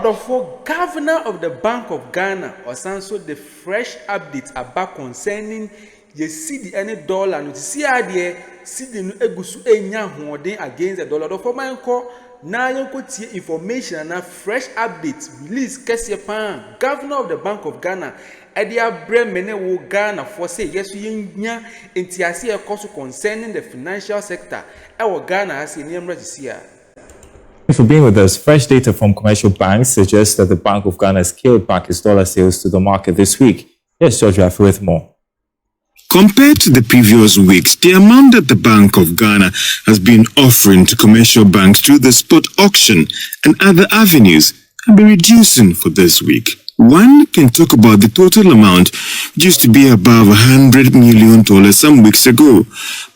Order for Governor of the Bank of Ghana, or also the fresh updates about concerning the cedi and dollar. No, see idea cedi no egusu enya hoden against the dollar. For my call now, you could see information and fresh updates release. Kessie Governor of the Bank of Ghana. Edia Bre mene wo Ghana for say yes we nya entiase e cost concerning the financial sector. Ewo Ghana as in this year. Thanks for being with us. Fresh data from commercial banks suggests that the Bank of Ghana scaled back its dollar sales to the market this week. Here's George Rafi with more. Compared to the previous weeks, the amount that the Bank of Ghana has been offering to commercial banks through the spot auction and other avenues have been reducing for this week. One can talk about the total amount, which used to be above $100 million some weeks ago,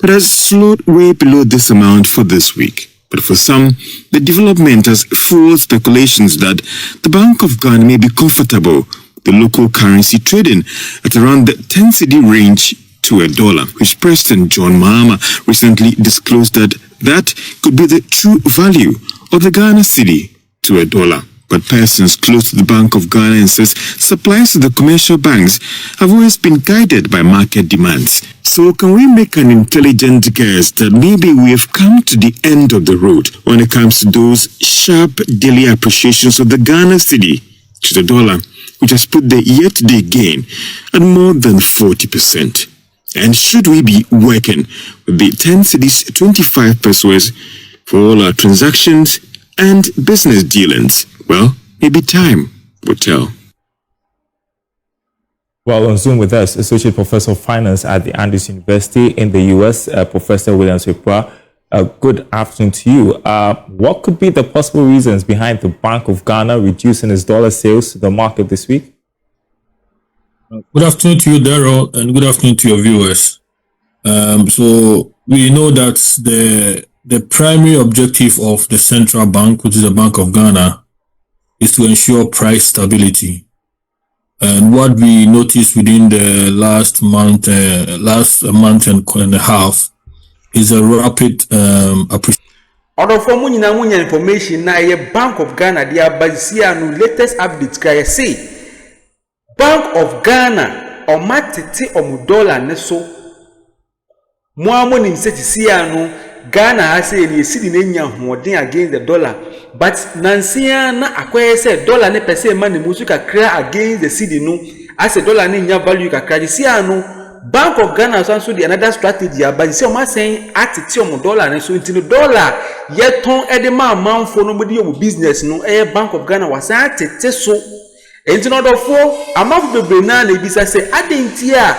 but has slowed way below this amount for this week. But for some, the development has fueled speculations that the Bank of Ghana may be comfortable with the local currency trading at around the 10 cedi range to $1, which President John Mahama recently disclosed that could be the true value of the Ghana cedi to $1. But persons close to the Bank of Ghana insist supplies to the commercial banks have always been guided by market demands. So can we make an intelligent guess that maybe we have come to the end of the road when it comes to those sharp daily appreciations of the Ghana cedi to the dollar, which has put the year-to-date gain at more than 40%? And should we be working with the 10 cedis 25 pesos for all our transactions and business dealings? Well, maybe time will tell. Well, on Zoom with us, Associate Professor of Finance at the Andrews University in the U.S., Professor William Swipra. Good afternoon to you. What could be the possible reasons behind the Bank of Ghana reducing its dollar sales to the market this week? Good afternoon to you, Daryl, and good afternoon to your viewers. So we know that the primary objective of the central bank, which is the Bank of Ghana, is to ensure price stability. And what we noticed within the last month and a half is a rapid appreciation. Order for munya information na ye Bank of Ghana they are no latest updates kaya say Bank of Ghana o matete o mu dollar ne so mo amoni nseti no Ghana has a cedi na nya hoden against the dollar, but nansia na akoye say dollar ne pese mani musu kakra against the cedi no as a dollar ne nya value kakra sia no Bank of Ghana also the another strategy but say o ma saying atete o mu dollar ne so intino dollar ye ton e de ma manfo no bodi your business no Bank of Ghana was atete so intino do fo amaf bebre na bisa say adentia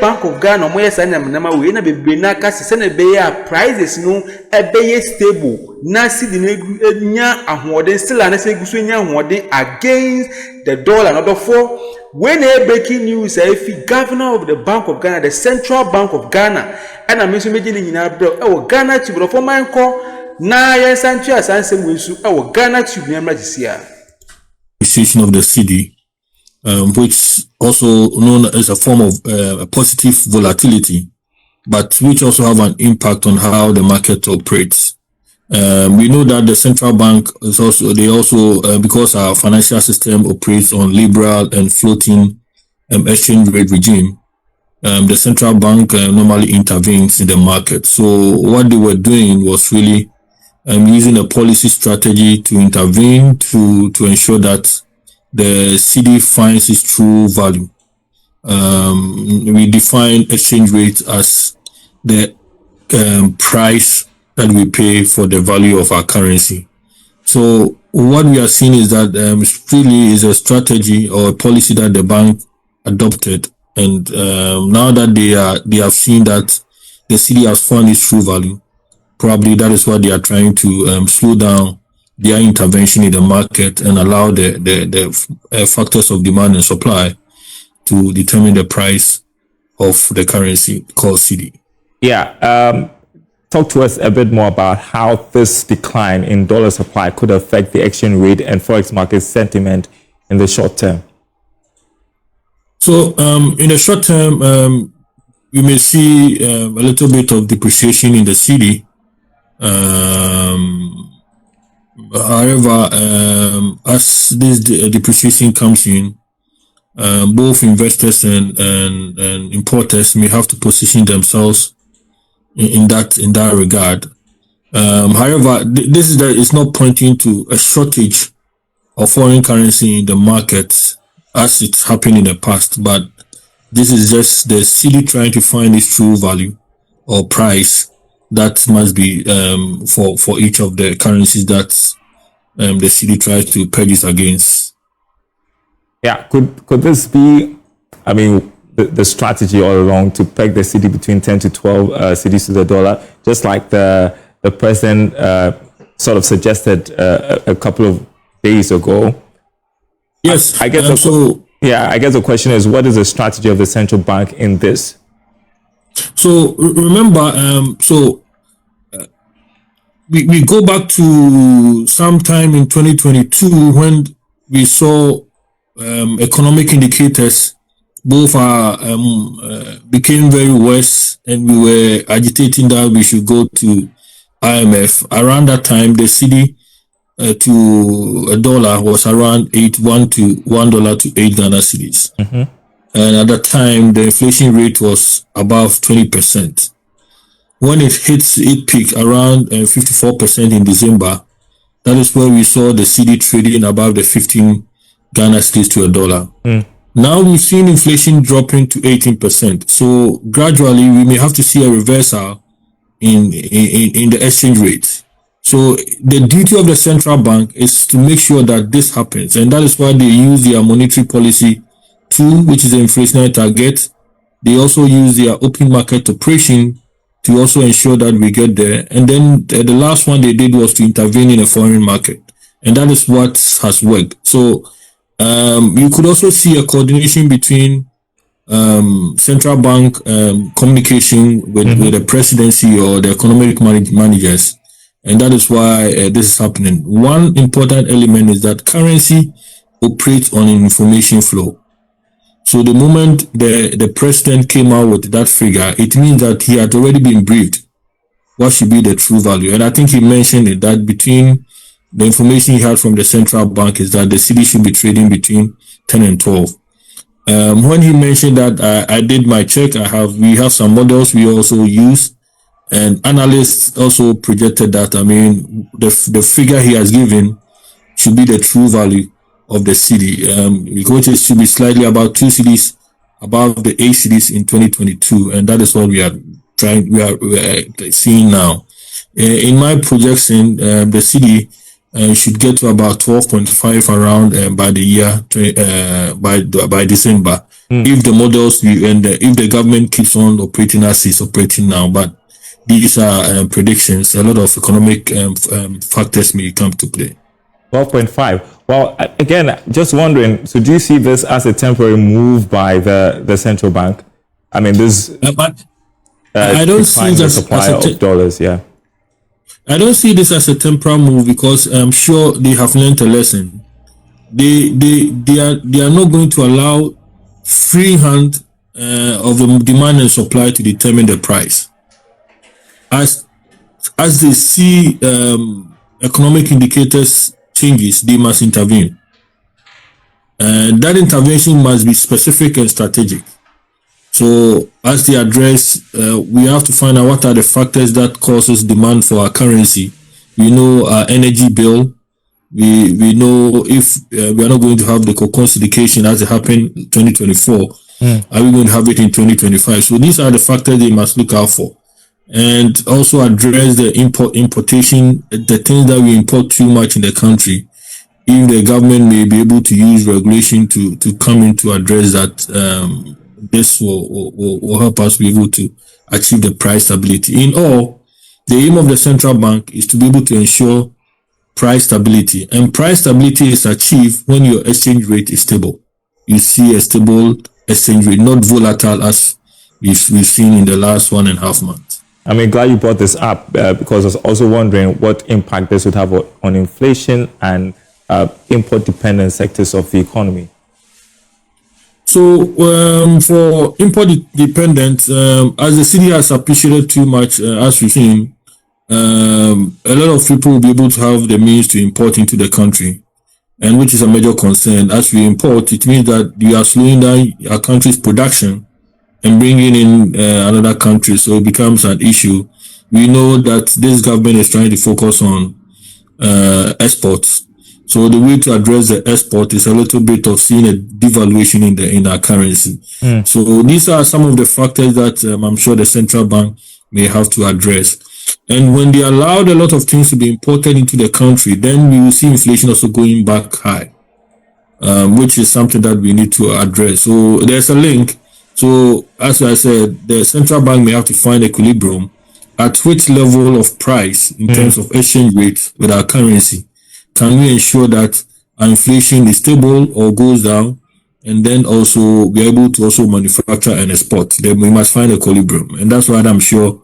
Bank of Ghana mo yesa na nama we na bebre na kasi se na be ya prices no be stable na cedi na nya ahoden still na se gusu nya ahoden against the dollar. Number 4, when a breaking news if Governor of the Bank of Ghana, the Central Bank of Ghana, and I mention meji ni nyina bro Ghanatube for my call na yen santu asansem wensu Ghanatube nyamra jisia appreciation of the cedi, which also known as a form of positive volatility, but which also have an impact on how the market operates. We know that the central bank is also because our financial system operates on liberal and floating exchange rate regime. The central bank normally intervenes in the market. So what they were doing was really using a policy strategy to intervene to ensure that the cedi finds its true value. We define exchange rate as the price that we pay for the value of our currency. So what we are seeing is that really is a strategy or a policy that the bank adopted, and now that they have seen that the cedi has found its true value, probably that is what they are trying to slow down their intervention in the market and allow the factors of demand and supply to determine the price of the currency called cedi. Yeah. Talk to us a bit more about how this decline in dollar supply could affect the exchange rate and forex market sentiment in the short term. So in the short term, we may see a little bit of depreciation in the cedi. However, as this depreciation comes in, both investors and importers may have to position themselves in that regard. However, this is not pointing to a shortage of foreign currency in the markets as it's happened in the past, but this is just the city trying to find its true value or price that must be for each of the currencies that the city tries to purchase against. Yeah, could this be, I mean, the strategy all along to peg the cedi between 10 to 12 cedis to the dollar, just like the president sort of suggested a couple of days ago? Yes, I guess I guess the question is, what is the strategy of the central bank in this? So remember, we go back to sometime in 2022 when we saw economic indicators both became very worse, and we were agitating that we should go to IMF. Around that time, the cedi to a dollar was around $1 to 8 Ghana cedis. Mm-hmm. And at that time, the inflation rate was above 20%. When it peaked around 54% in December, that is where we saw the cedi trading above the 15 Ghana cedis to a dollar. Now we've seen inflation dropping to 18%. So gradually, we may have to see a reversal in the exchange rate. So the duty of the central bank is to make sure that this happens, and that is why they use their monetary policy tool, which is the inflationary target. They also use their open market operation to also ensure that we get there. And then the last one they did was to intervene in a foreign market, and that is what has worked. So you could also see a coordination between central bank communication with the presidency or the economic managers. And that is why this is happening. One important element is that currency operates on an information flow. So the moment the president came out with that figure, it means that he had already been briefed what should be the true value. And I think he mentioned it, that between the information he had from the central bank is that the cedi should be trading between 10 and 12. When he mentioned that, I did my check. We have some models we also use. And analysts also projected that, I mean, the figure he has given should be the true value of the cedi, which is to be slightly about 2 cedis above the 8 cedis in 2022. And that is what we are seeing now. In my projection, the cedi should get to about 12.5 around by the year, by December, if the models, if the government keeps on operating as it's operating now. But these are predictions. A lot of economic factors may come to play. 12.5. Well, again, just wondering, so do you see this as a temporary move by the central bank? I mean, this I don't see the supply of dollars, yeah. I don't see this as a temporary move because I'm sure they have learned a lesson. They are not going to allow free hand of the demand and supply to determine the price. As they see economic indicators changes, they must intervene. And that intervention must be specific and strategic. So as they address, we have to find out what are the factors that causes demand for our currency. We know our energy bill. We know if we are not going to have the cocoa syndication as it happened in 2024, are we going to have it in 2025? So these are the factors they must look out for. And also address the importation, the things that we import too much in the country. If the government may be able to use regulation to come in to address that, this will help us be able to achieve the price stability. In all, the aim of the central bank is to be able to ensure price stability. And price stability is achieved when your exchange rate is stable. You see a stable exchange rate, not volatile as we've seen in the last 1.5 months. I'm glad you brought this up because I was also wondering what impact this would have on inflation and import-dependent sectors of the economy. So for import dependent, as the city has appreciated too much, as we've seen, a lot of people will be able to have the means to import into the country, and which is a major concern. As we import, it means that you are slowing down our country's production and bringing in another country, so it becomes an issue. We know that this government is trying to focus on exports. So the way to address the export is a little bit of seeing a devaluation in our currency. So these are some of the factors that I'm sure the central bank may have to address. And when they allowed a lot of things to be imported into the country, then we will see inflation also going back high, which is something that we need to address. So there's a link. So as I said, the central bank may have to find equilibrium at which level of price in terms of exchange rate with our currency can we ensure that our inflation is stable or goes down, and then also be able to also manufacture and export. Then we must find equilibrium, and that's why I'm sure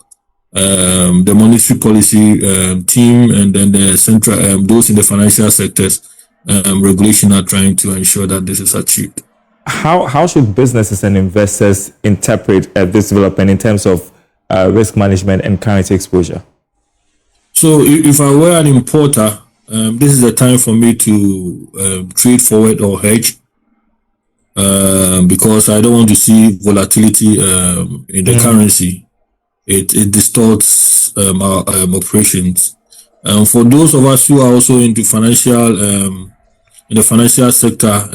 the monetary policy team and then the central those in the financial sectors regulation are trying to ensure that this is achieved. How should businesses and investors interpret this development in terms of risk management and currency exposure? So if I were an importer, this is the time for me to trade forward or hedge, because I don't want to see volatility in the currency. It distorts our operations. For those of us who are also into financial in the financial sector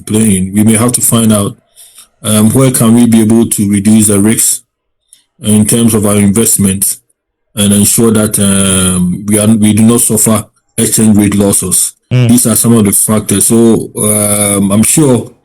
playing, we may have to find out where can we be able to reduce the risks in terms of our investments and ensure that we do not suffer exchange rate losses. These are some of the factors. So I'm sure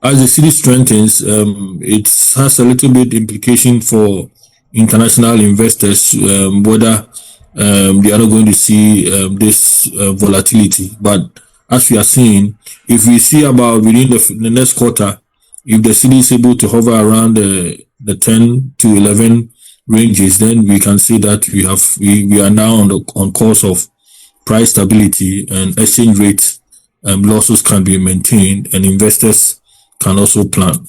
as the city strengthens, it has a little bit implication for international investors, whether they are not going to see this volatility. But as we are seeing, if we see about within the next quarter, if the city is able to hover around the 10 to 11 ranges, then we can see that we are now on course of price stability, and exchange rate losses can be maintained, and investors can also plan.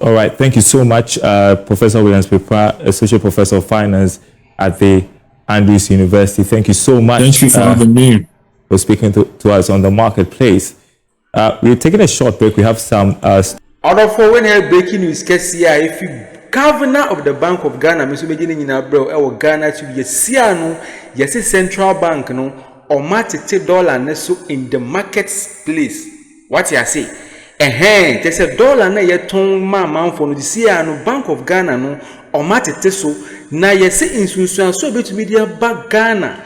All right, thank you so much, Professor Williams Pepra, Associate Professor of Finance at the Andrews University. Thank you so much. Thank you for having me. For speaking to us on the marketplace. We're taking a short break. We have some order for when you're breaking news. If you Governor of the Bank of Ghana, Mr. Beginning in Abro, our Ghanatube, yes, central bank, no, or $30 neso in the marketplace. What you say? There's a dollar na ye ton man for the Siano Bank of Ghana, no, or $30 na yes, insuration so bit media back Ghana.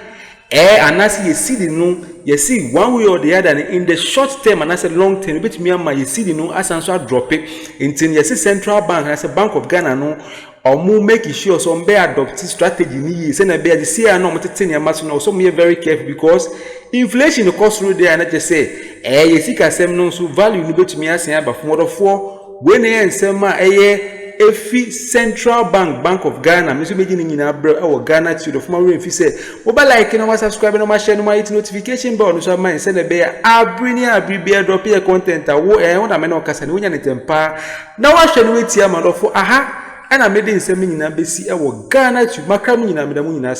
And as you see the no, you see one way or the other in the short term and as a long term, bit me and you see the no as answer drop it until you see central bank as a Bank of Ghana no or more make sure some be adopt strategy ni send a be the see no matter mass no so me very careful because inflation the cost through there and I just say you see kasem no so value no bit me as but for when you say Efi Central Bank of Ghana, Mr. Beginning in our Ghanatube of my if you say, Oba like no subscribe no share no notification bell, so my send a bear, I drop here content, I want a man or Cassan, when you temper. Now I shall wait here, man, for aha, and I made in seminar, BC, our Ghanatube, Macram in a